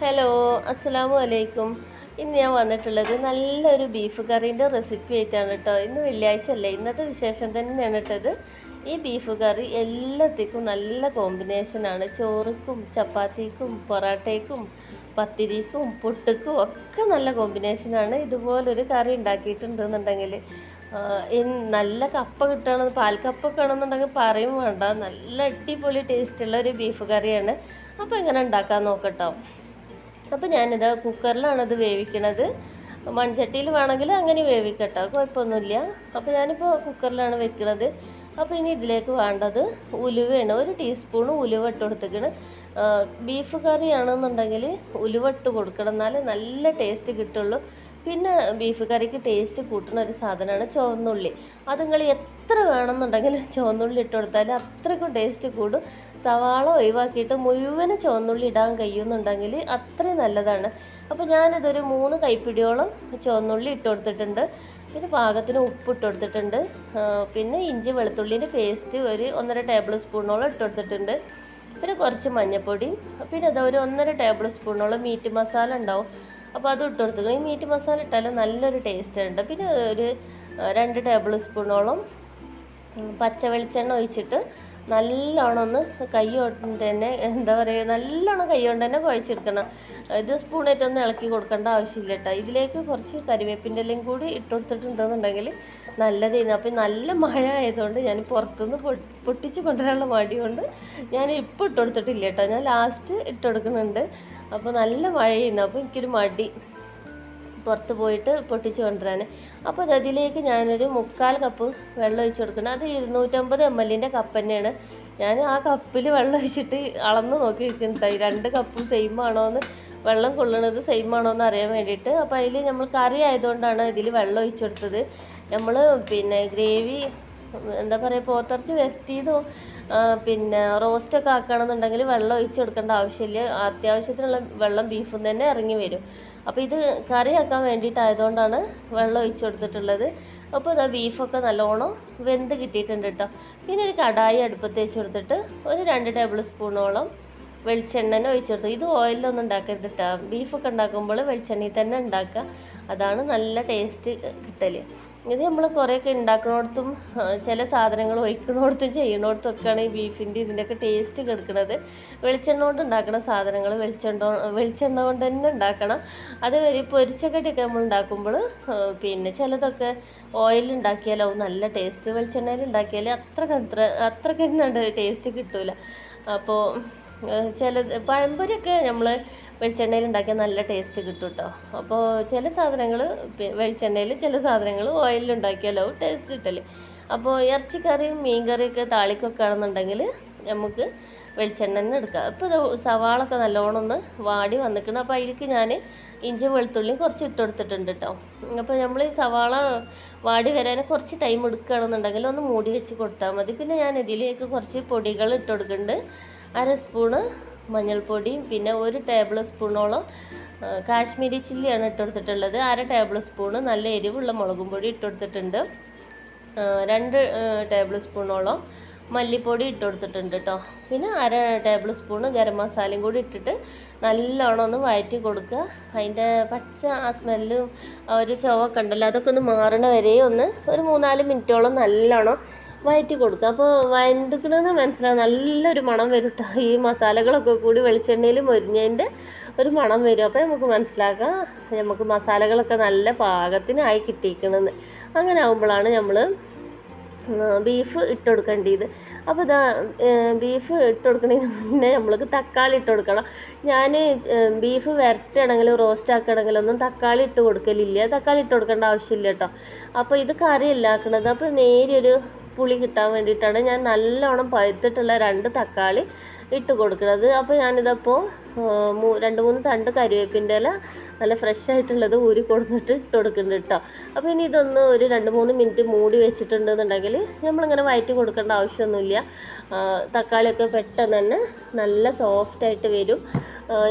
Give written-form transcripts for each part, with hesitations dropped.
Hello, അസ്സലാമു അലൈക്കും. ഇന്ന് ഞാൻ വന്നിട്ടുള്ളത് നല്ലൊരു ബീഫ് കറീൻ്റെ റെസിപ്പി ആയിട്ടാണ് കേട്ടോ. ഇന്ന് വെള്ളിയാഴ്ച അല്ലേ, ഇന്നത്തെ വിശേഷം തന്നെയാണ് കേട്ടത്. ഈ ബീഫ് കറി എല്ലാത്തിനും നല്ല കോമ്പിനേഷനാണ്. ചോറിക്കും ചപ്പാത്തിക്കും പൊറാട്ടയ്ക്കും പത്തിരിക്കും പുട്ടുക്കും ഒക്കെ നല്ല കോമ്പിനേഷനാണ്. ഇതുപോലൊരു കറി ഉണ്ടാക്കിയിട്ടുണ്ടെന്നുണ്ടെങ്കിൽ നല്ല കപ്പ കിട്ടുകയാണെന്ന് പാൽക്കപ്പൊക്കെ ആണെന്നുണ്ടെങ്കിൽ പറയും വേണ്ട, നല്ല അടിപൊളി ടേസ്റ്റുള്ള ഒരു ബീഫ് കറിയാണ്. അപ്പോൾ എങ്ങനെ ഉണ്ടാക്കാൻ നോക്കട്ടോ. അപ്പോൾ ഞാനിത് കുക്കറിലാണത് വേവിക്കണത്. മൺചട്ടിയിൽ വേണമെങ്കിൽ അങ്ങനെ വേവിക്കട്ടോ, കുഴപ്പമൊന്നുമില്ല. അപ്പോൾ ഞാനിപ്പോൾ കുക്കറിലാണ് വെക്കുന്നത്. അപ്പോൾ ഇനി ഇതിലേക്ക് വേണ്ടത് ഉലുവയാണ്. 1 ടീസ്പൂൺ ഉലുവ ഇട്ട് കൊടുത്തേക്കണ്. ബീഫ് കറിയാണെന്നുണ്ടെങ്കിൽ ഉലുവ ഇട്ട് കൊടുക്കണം, എന്നാലേ നല്ല ടേസ്റ്റ് കിട്ടുള്ളൂ. പിന്നെ ബീഫ് കറിക്ക് ടേസ്റ്റ് കൂട്ടുന്ന ഒരു സാധനമാണ് ചുവന്നുള്ളി. അത് നിങ്ങൾ എത്ര വേണമെന്നുണ്ടെങ്കിലും ചുവന്നുള്ളി ഇട്ട് കൊടുത്താൽ അത്രയ്ക്കും ടേസ്റ്റ് കൂടും. സവാള ഒഴിവാക്കിയിട്ട് മുഴുവനും ചുവന്നുള്ളി ഇടാൻ കഴിയുന്നുണ്ടെങ്കിൽ അത്രയും നല്ലതാണ്. അപ്പോൾ ഞാനിതൊരു 3 കൈപ്പിടിയോളം ചുവന്നുള്ളി ഇട്ട് കൊടുത്തിട്ടുണ്ട്. പിന്നെ പാകത്തിന് ഉപ്പ് ഇട്ട് കൊടുത്തിട്ടുണ്ട്. പിന്നെ ഇഞ്ചി വെളുത്തുള്ളിൻ്റെ പേസ്റ്റ് ഒരു 1.5 ടേബിൾ സ്പൂണോളം ഇട്ട് കൊടുത്തിട്ടുണ്ട്. പിന്നെ കുറച്ച് മഞ്ഞൾപ്പൊടിയും, പിന്നെ അത് ഒരു 1.5 ടേബിൾ സ്പൂണോളം മീറ്റ് മസാല ഉണ്ടാവും, അപ്പോൾ അത് ഇട്ട് കൊടുത്തു. ഈ മീറ്റ് മസാല ഇട്ടാലും നല്ലൊരു ടേസ്റ്റ് ഉണ്ട്. പിന്നെ ഒരു 2 ടേബിൾ സ്പൂണോളം പച്ച വെളിച്ചെണ്ണ ഒഴിച്ചിട്ട് നല്ലോണം ഒന്ന് കൈ കൊണ്ട് തന്നെ എന്താ പറയുക, നല്ലോണം കൈ കൊണ്ട് തന്നെ കുഴച്ചെടുക്കണം. ഇത് സ്പൂണായിട്ടൊന്നും ഇളക്കി കൊടുക്കേണ്ട ആവശ്യമില്ല കേട്ടോ. ഇതിലേക്ക് കുറച്ച് കരിവേപ്പിൻ്റെ എല്ലാം കൂടി ഇട്ട് കൊടുത്തിട്ടുണ്ടെന്നുണ്ടെങ്കിൽ നല്ലതായിരുന്നു. അപ്പം നല്ല മഴ ആയതുകൊണ്ട് ഞാൻ പുറത്തുനിന്ന് പൊട്ടിച്ച് കൊണ്ടുവരാനുള്ള മടി കൊണ്ട് ഞാൻ ഇപ്പോൾ ഇട്ട് കൊടുത്തിട്ടില്ല കേട്ടോ. ഞാൻ ലാസ്റ്റ് ഇട്ട് കൊടുക്കുന്നുണ്ട്. അപ്പോൾ നല്ല മഴയായിരുന്നു, അപ്പോൾ എനിക്കൊരു മടി പുറത്ത് പോയിട്ട് പൊട്ടിച്ച് കൊണ്ടുവരാൻ. അപ്പോൾ അതിലേക്ക് ഞാനൊരു 3/4 കപ്പ് വെള്ളം ഒഴിച്ച് കൊടുക്കണം. അത് 250 ml കപ്പ് തന്നെയാണ്. ഞാൻ ആ കപ്പിൽ വെള്ളം ഒഴിച്ചിട്ട് അളന്ന് നോക്കി വെക്കുന്നുണ്ടായി 2 കപ്പ് സെയിം ആണോ എന്ന്, വെള്ളം കൊള്ളണത് സെയിം ആണോ എന്ന് അറിയാൻ വേണ്ടിയിട്ട്. അപ്പോൾ അതിൽ നമ്മൾ കറി ആയതുകൊണ്ടാണ് ഇതിൽ വെള്ളം ഒഴിച്ച് കൊടുത്തത്. നമ്മൾ പിന്നെ ഗ്രേവി എന്താ പറയുക, പോത്തിറച്ചി വരട്ടിയതോ പിന്നെ റോസ്റ്റൊക്കെ ആക്കുകയാണെന്നുണ്ടെങ്കിൽ വെള്ളം ഒഴിച്ച് കൊടുക്കേണ്ട ആവശ്യമില്ല. അത്യാവശ്യത്തിനുള്ള വെള്ളം ബീഫിൽ നിന്ന് തന്നെ ഇറങ്ങി വരും. അപ്പോൾ ഇത് കറിയാക്കാൻ വേണ്ടിയിട്ടായതുകൊണ്ടാണ് വെള്ളം ഒഴിച്ച് കൊടുത്തിട്ടുള്ളത്. അപ്പോൾ ഇതാ ബീഫൊക്കെ നല്ലോണം വെന്ത് കിട്ടിയിട്ടുണ്ട് കേട്ടോ. പിന്നെ ഒരു കടായി അടുപ്പത്ത് വെച്ച് കൊടുത്തിട്ട് ഒരു 2 ടേബിൾ സ്പൂണോളം വെളിച്ചെണ്ണ ഒഴിച്ച് കൊടുത്തു. ഇത് ഓയിലൊന്നും ഉണ്ടാക്കരുത് കേട്ടോ. ബീഫൊക്കെ ഉണ്ടാക്കുമ്പോൾ വെളിച്ചെണ്ണയിൽ തന്നെ ഉണ്ടാക്കുക, അതാണ് നല്ല ടേസ്റ്റ് കിട്ടൽ. ഇത് നമ്മൾ കുറേയൊക്കെ ഉണ്ടാക്കുന്നിടത്തും ചില സാധനങ്ങൾ ഒഴിക്കുന്നിടത്തും ചെയ്യുന്നിടത്തും ഒക്കെയാണ് ഈ ബീഫിൻ്റെ ഇതിൻ്റെയൊക്കെ ടേസ്റ്റ് കിടക്കുന്നത്. വെളിച്ചെണ്ണ കൊണ്ട് ഉണ്ടാക്കുന്ന സാധനങ്ങൾ വെളിച്ചെണ്ണ കൊണ്ട് തന്നെ ഉണ്ടാക്കണം. അത് പൊരിച്ചക്കടിയൊക്കെ നമ്മൾ ഉണ്ടാക്കുമ്പോൾ പിന്നെ ചിലതൊക്കെ ഓയിൽ ഉണ്ടാക്കിയാലാവും നല്ല ടേസ്റ്റ്, വെളിച്ചെണ്ണയിൽ ഉണ്ടാക്കിയാൽ അത്രയ്ക്ക് ടേസ്റ്റ് കിട്ടില്ല. അപ്പോൾ പഴംപൊരിയൊക്കെ നമ്മൾ വെളിച്ചെണ്ണയിൽ ഉണ്ടാക്കിയാൽ നല്ല ടേസ്റ്റ് കിട്ടും കേട്ടോ. അപ്പോൾ ചില സാധനങ്ങൾ വെളിച്ചെണ്ണയിൽ, ചില സാധനങ്ങൾ ഓയിലിൽ ഉണ്ടാക്കിയാലാവും ടേസ്റ്റ് കിട്ടല്. അപ്പോൾ ഇറച്ചിക്കറിയും മീൻ കറിയൊക്കെ താളിക്കൊക്കെ ആണെന്നുണ്ടെങ്കിൽ നമുക്ക് വെളിച്ചെണ്ണ തന്നെ എടുക്കാം. ഇപ്പോൾ സവാളൊക്കെ നല്ലോണം ഒന്ന് വാടി വന്നിക്കണം. അപ്പോൾ അതിലേക്ക് ഞാൻ ഇഞ്ചി വെളുത്തുള്ളിയും കുറച്ച് ഇട്ട് കൊടുത്തിട്ടുണ്ട് കേട്ടോ. അപ്പോൾ നമ്മൾ ഈ സവാള വാടി വരാൻ കുറച്ച് ടൈം എടുക്കുകയാണെന്നുണ്ടെങ്കിൽ ഒന്ന് മൂടി വെച്ച് കൊടുത്താൽ മതി. പിന്നെ ഞാൻ ഇതിലേക്ക് കുറച്ച് പൊടികൾ ഇട്ട് കൊടുക്കുന്നുണ്ട്. 1/2 സ്പൂണ് മഞ്ഞൾപ്പൊടിയും, പിന്നെ 1 ടേബിൾ സ്പൂണോളം കാശ്മീരി ചില്ലിയാണ് ഇട്ട് കൊടുത്തിട്ടുള്ളത്. 1/2 ടേബിൾ സ്പൂണ് നല്ല എരിവുള്ള മുളകും പൊടി ഇട്ട് കൊടുത്തിട്ടുണ്ട്. 2 ടേബിൾ സ്പൂണോളം മല്ലിപ്പൊടി ഇട്ട് കൊടുത്തിട്ടുണ്ട് കേട്ടോ. പിന്നെ 1/2 ടേബിൾ സ്പൂണ് ഗരം മസാലയും കൂടി ഇട്ടിട്ട് നല്ലോണം ഒന്ന് വഴറ്റി കൊടുക്കുക. അതിൻ്റെ പച്ച ആ സ്മെല്ലും ഒരു ചുവക്കെ ഉണ്ടല്ലോ, അതൊക്കെ ഒന്ന് മാറണ വരെ ഒന്ന് ഒരു 3-4 മിനിറ്റോളം നല്ലോണം വഴറ്റി കൊടുക്കുക. അപ്പോൾ വഴറ്റിക്കണമെന്ന് മനസ്സിലാവും, നല്ലൊരു മണം വരും കേട്ടോ. ഈ മസാലകളൊക്കെ കൂടി വെളിച്ചെണ്ണയിൽ മൊരിഞ്ഞതിൻ്റെ ഒരു മണം വരും. അപ്പോൾ നമുക്ക് മനസ്സിലാക്കാം നമുക്ക് മസാലകളൊക്കെ നല്ല പാകത്തിനായി കിട്ടിയിരിക്കണമെന്ന്. അങ്ങനെ ആകുമ്പോഴാണ് നമ്മൾ ബീഫ് ഇട്ട് കൊടുക്കേണ്ടത്. അപ്പോൾ ഇതാ ബീഫ് ഇട്ട് കൊടുക്കണതിന് മുന്നേ നമ്മൾക്ക് തക്കാളി ഇട്ട് കൊടുക്കണം. ഞാൻ ബീഫ് വരട്ടുകയാണെങ്കിലും റോസ്റ്റ് ആക്കുകയാണെങ്കിലൊന്നും തക്കാളി ഇട്ട് കൊടുക്കലില്ല. തക്കാളി ഇട്ട് കൊടുക്കേണ്ട ആവശ്യമില്ല കേട്ടോ. അപ്പോൾ ഇത് കറിയല്ല ആക്കണത്. അപ്പോൾ നേരിയൊരു പുളി കിട്ടാൻ വേണ്ടിയിട്ടാണ് ഞാൻ നല്ലോണം പഴുത്തിട്ടുള്ള 2 തക്കാളി ഇട്ട് കൊടുക്കുന്നത്. അപ്പോൾ ഞാനിതപ്പോൾ 2-3 തണ്ട് കരിവേപ്പിൻ്റെ ഇല നല്ല ഫ്രഷ് ആയിട്ടുള്ളത് ഊരി കൊടുത്തിട്ട് ഇട്ട് കൊടുക്കുന്നുണ്ട് കേട്ടോ. അപ്പോൾ ഇനി ഇതൊന്ന് ഒരു 2-3 മിനിറ്റ് മൂടി വെച്ചിട്ടുണ്ടെന്നുണ്ടെങ്കിൽ നമ്മളിങ്ങനെ വഴറ്റി കൊടുക്കേണ്ട ആവശ്യമൊന്നുമില്ല. തക്കാളിയൊക്കെ പെട്ടെന്ന് തന്നെ നല്ല സോഫ്റ്റായിട്ട് വരും.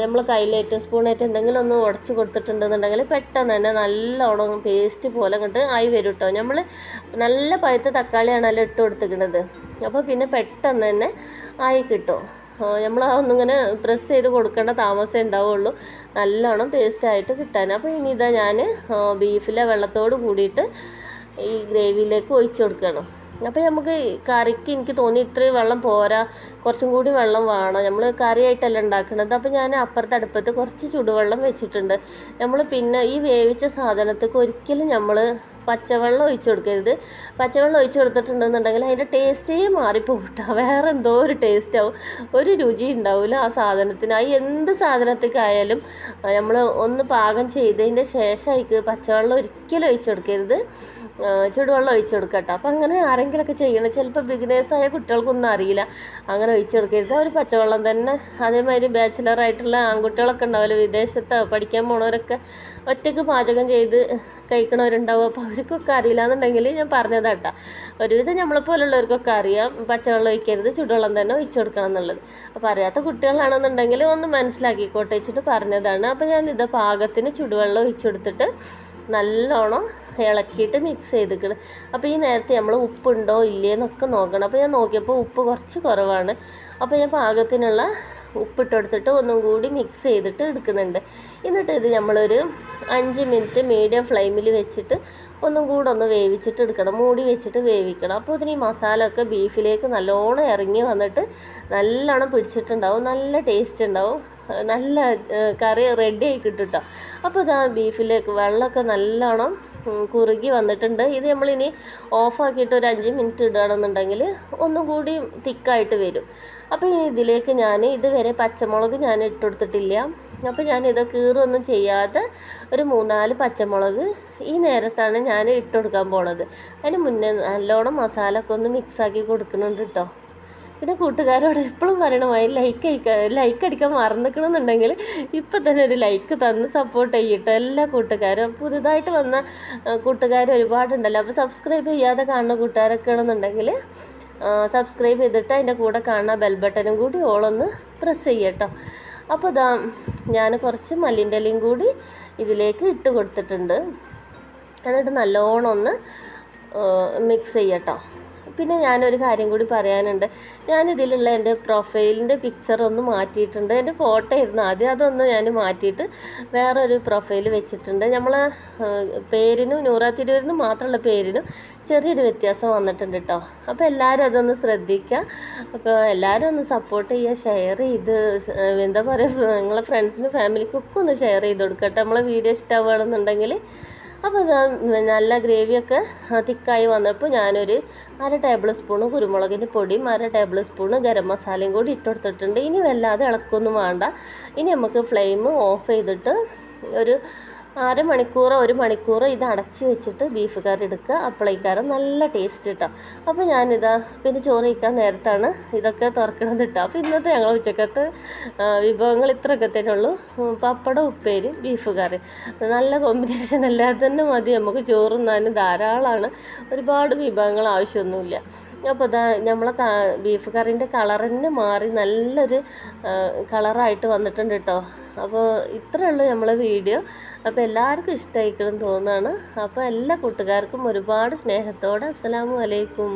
നമ്മൾ കയ്യിലേറ്റ് സ്പൂണായിട്ട് എന്തെങ്കിലും ഒന്ന് ഉടച്ച് കൊടുത്തിട്ടുണ്ടെന്നുണ്ടെങ്കിൽ പെട്ടെന്ന് തന്നെ നല്ലോണം പേസ്റ്റ് പോലെ കണ്ട് ആയി വരും കേട്ടോ. നമ്മൾ നല്ല പഴുത്ത തക്കാളിയാണല്ലോ ഇട്ട് കൊടുത്തിരിക്കുന്നത്. അപ്പോൾ പിന്നെ പെട്ടെന്ന് തന്നെ ആയി കിട്ടും. നമ്മൾ ഒന്നിങ്ങനെ പ്രസ് ചെയ്ത് കൊടുക്കേണ്ട താമസമേ ഉണ്ടാവുള്ളൂ, നല്ലോണം പേസ്റ്റായിട്ട് കിട്ടാൻ. അപ്പോൾ ഇനി ഇതാ ഞാൻ ബീഫിലെ വെള്ളത്തോട് കൂടിയിട്ട് ഈ ഗ്രേവിയിലേക്ക് ഒഴിച്ചു കൊടുക്കണം. അപ്പോൾ നമുക്ക് കറിക്ക് എനിക്ക് തോന്നി ഇത്രയും വെള്ളം പോരാ, കുറച്ചും കൂടി വെള്ളം വേണം, നമ്മൾ കറിയായിട്ടല്ല ഉണ്ടാക്കുന്നത്. അപ്പോൾ ഞാൻ അപ്പുറത്തെ അടുപ്പത്ത് കുറച്ച് ചുടുവെള്ളം വെച്ചിട്ടുണ്ട്. നമ്മൾ പിന്നെ ഈ വേവിച്ച സാധനത്തേക്ക് ഒരിക്കലും നമ്മൾ പച്ചവെള്ളം ഒഴിച്ചു കൊടുക്കരുത്. പച്ചവെള്ളം ഒഴിച്ചു കൊടുത്തിട്ടുണ്ടെന്നുണ്ടെങ്കിൽ അതിൻ്റെ ടേസ്റ്റേ മാറിപ്പോകട്ടോ, വേറെ എന്തോ ഒരു ടേസ്റ്റ് ആവും, ഒരു രുചി ഉണ്ടാവില്ല ആ സാധനത്തിന്. അത് എന്ത് സാധനത്തേക്കായാലും നമ്മൾ ഒന്ന് പാകം ചെയ്തതിൻ്റെ ശേഷം അതിക്ക് പച്ചവെള്ളം ഒരിക്കലും ഒഴിച്ചു കൊടുക്കരുത്, ചുടുവെള്ളം ഒഴിച്ചു കൊടുക്കട്ടോ. അപ്പം അങ്ങനെ ആരെങ്കിലുമൊക്കെ ചെയ്യണം, ചിലപ്പോൾ ബിഗിനേഴ്സായ കുട്ടികൾക്കൊന്നും അറിയില്ല, അങ്ങനെ ഒഴിച്ചു കൊടുക്കരുത്. ഒരു പച്ചവെള്ളം തന്നെ. അതേമാതിരി ബാച്ചിലറായിട്ടുള്ള ആൺകുട്ടികളൊക്കെ ഉണ്ടാവില്ല, വിദേശത്ത് പഠിക്കാൻ പോണവരൊക്കെ ഒറ്റയ്ക്ക് പാചകം ചെയ്ത് കഴിക്കണവരുണ്ടാവും. അപ്പോൾ അവർക്കൊക്കെ അറിയില്ല എന്നുണ്ടെങ്കിൽ ഞാൻ പറഞ്ഞതാട്ടോ, ഒരുവിധം നമ്മളെപ്പോലുള്ളവർക്കൊക്കെ അറിയാം പച്ചവെള്ളം ഒഴിക്കരുത്, ചുടുവെള്ളം തന്നെ ഒഴിച്ചു കൊടുക്കണം എന്നുള്ളത്. അപ്പോൾ അറിയാത്ത കുട്ടികളാണെന്നുണ്ടെങ്കിൽ ഒന്ന് മനസ്സിലാക്കിക്കോട്ടെ വെച്ചിട്ട് പറഞ്ഞതാണ്. അപ്പോൾ ഞാൻ ഇത് പാകത്തിന് ചുടുവെള്ളം ഒഴിച്ചു കൊടുത്തിട്ട് നല്ലോണം ഇളക്കിയിട്ട് മിക്സ് ചെയ്തിക്കണം. അപ്പോൾ ഈ നേരത്തെ നമ്മൾ ഉപ്പുണ്ടോ ഇല്ലേന്നൊക്കെ നോക്കണം. അപ്പോൾ ഞാൻ നോക്കിയപ്പോൾ ഉപ്പ് കുറച്ച് കുറവാണ്. അപ്പോൾ ഞാൻ പാകത്തിനുള്ള ഉപ്പിട്ട് കൊടുത്തിട്ട് ഒന്നും കൂടി മിക്സ് ചെയ്തിട്ട് എടുക്കുന്നുണ്ട്. എന്നിട്ട് ഇത് നമ്മളൊരു 5 മിനിറ്റ് മീഡിയം ഫ്ലെയിമിൽ വെച്ചിട്ട് ഒന്നും കൂടെ ഒന്ന് വേവിച്ചിട്ട് എടുക്കണം, മൂടി വെച്ചിട്ട് വേവിക്കണം. അപ്പോൾ ഇതിന് ഈ മസാല ഒക്കെ ബീഫിലേക്ക് നല്ലോണം ഇറങ്ങി വന്നിട്ട് നല്ലോണം പിടിച്ചിട്ടുണ്ടാവും, നല്ല ടേസ്റ്റ് ഉണ്ടാവും, നല്ല കറി റെഡി ആയി കിട്ടും കേട്ടോ. അപ്പോൾ ഇതാ ബീഫിലേക്ക് വെള്ളമൊക്കെ നല്ലോണം കുറുകി വന്നിട്ടുണ്ട്. ഇത് നമ്മളിനി ഓഫാക്കിയിട്ട് ഒരു 5 മിനിറ്റ് ഇടുകയാണെന്നുണ്ടെങ്കിൽ ഒന്നും കൂടി തിക്കായിട്ട് വരും. അപ്പോൾ ഇനി ഇതിലേക്ക് ഞാൻ ഇതുവരെ പച്ചമുളക് ഞാൻ ഇട്ട് കൊടുത്തിട്ടില്ല. അപ്പോൾ ഞാനിത് കീറൊന്നും ചെയ്യാതെ ഒരു 3-4 പച്ചമുളക് ഈ നേരത്താണ് ഞാൻ ഇട്ട് കൊടുക്കാൻ പോണത്. അതിന് മുന്നേ നല്ലോണം മസാല ഒക്കെ ഒന്ന് മിക്സാക്കി കൊടുക്കുന്നുണ്ട് കേട്ടോ. പിന്നെ കൂട്ടുകാരോട് എപ്പോഴും പറയണമായി ലൈക്ക് അടിക്കാൻ മറന്നിക്കണമെന്നുണ്ടെങ്കിൽ ഇപ്പം തന്നെ ഒരു ലൈക്ക് തന്ന് സപ്പോർട്ട് ചെയ്യട്ടോ എല്ലാ കൂട്ടുകാരും. പുതുതായിട്ട് വന്ന കൂട്ടുകാർ ഒരുപാടുണ്ടല്ലോ. അപ്പോൾ സബ്സ്ക്രൈബ് ചെയ്യാതെ കാണുന്ന കൂട്ടുകാരൊക്കെ ആണെന്നുണ്ടെങ്കിൽ സബ്സ്ക്രൈബ് ചെയ്തിട്ട് അതിൻ്റെ കൂടെ കാണുന്ന ബെൽ ബട്ടനും കൂടി ഓളൊന്ന് പ്രസ് ചെയ്യട്ടോ. അപ്പോൾ ഇതാ ഞാൻ കുറച്ച് മല്ലിൻ്റെ ഇലയും കൂടി ഇതിലേക്ക് ഇട്ട് കൊടുത്തിട്ടുണ്ട്. എന്നിട്ട് നല്ലോണം ഒന്ന് മിക്സ് ചെയ്യട്ടോ. പിന്നെ ഞാനൊരു കാര്യം കൂടി പറയാനുണ്ട്, ഞാനിതിലുള്ള എൻ്റെ പ്രൊഫൈലിൻ്റെ പിക്ചർ ഒന്ന് മാറ്റിയിട്ടുണ്ട്. എൻ്റെ ഫോട്ടോ ആയിരുന്നു ആദ്യം, അതൊന്ന് ഞാൻ മാറ്റിയിട്ട് വേറൊരു പ്രൊഫൈൽ വെച്ചിട്ടുണ്ട്. നമ്മളെ പേരിനും നൂറ തിരൂരിനും മാത്രമുള്ള പേരിനും ചെറിയൊരു വ്യത്യാസം വന്നിട്ടുണ്ട് കേട്ടോ. അപ്പോൾ എല്ലാവരും അതൊന്ന് ശ്രദ്ധിക്കുക. അപ്പോൾ എല്ലാവരും ഒന്ന് സപ്പോർട്ട് ചെയ്യുക, ഷെയർ ചെയ്ത് എന്താ പറയുക, നിങ്ങളെ ഫ്രണ്ട്സിനും ഫാമിലിക്കൊക്കെ ഒന്ന് ഷെയർ ചെയ്ത് കൊടുക്കുക കേട്ടോ, നമ്മളെ വീഡിയോ ഇഷ്ടമാവുകയാണെന്നുണ്ടെങ്കിൽ. അപ്പോൾ നല്ല ഗ്രേവിയൊക്കെ തിക്കായി വന്നപ്പോൾ ഞാനൊരു 1/2 ടേബിൾ സ്പൂണ് കുരുമുളകിൻ്റെ പൊടിയും 1/2 ടേബിൾ സ്പൂണ് ഗരം മസാലയും കൂടി ഇട്ട് കൊടുത്തിട്ടുണ്ട്. ഇനി വല്ലാതെ ഇളക്കൊന്നും വേണ്ട. ഇനി നമുക്ക് ഫ്ലെയിം ഓഫ് ചെയ്തിട്ട് ഒരു 1/2 മണിക്കൂറോ 1 മണിക്കൂറോ ഇത് അടച്ച് വെച്ചിട്ട് ബീഫ് കറി എടുക്കുക. അപ്പോഴേക്കാരം നല്ല ടേസ്റ്റ് കിട്ടും. അപ്പോൾ ഞാനിതാ പിന്നെ ചോറ് കഴിക്കാൻ നേരത്താണ് ഇതൊക്കെ തുറക്കണത് കിട്ടുക. അപ്പോൾ ഇന്നത്തെ ഞങ്ങൾ ഉച്ചക്കത്തെ വിഭവങ്ങൾ ഇത്രയൊക്കെ തന്നെ ഉള്ളൂ. പപ്പടം, ഉപ്പേരി, ബീഫ് കറി, നല്ല കോമ്പിനേഷൻ അല്ലാതെ തന്നെ മതി നമുക്ക് ചോറുന്നാനും ധാരാളമാണ്, ഒരുപാട് വിഭവങ്ങൾ ആവശ്യമൊന്നുമില്ല. അപ്പോൾ ഇതാ നമ്മളെ ബീഫ് കറീൻ്റെ കളർ തന്നെ മാറി നല്ലൊരു കളറായിട്ട് വന്നിട്ടുണ്ട് കേട്ടോ. അപ്പോൾ ഇത്രയേ ഉള്ളൂ നമ്മളെ വീഡിയോ. അപ്പോൾ എല്ലാവർക്കും ഇഷ്ടമായിക്കണം തോന്നുകയാണ്. അപ്പോൾ എല്ലാ കൂട്ടുകാർക്കും ഒരുപാട് സ്നേഹത്തോടെ അസ്സലാമു അലൈക്കും.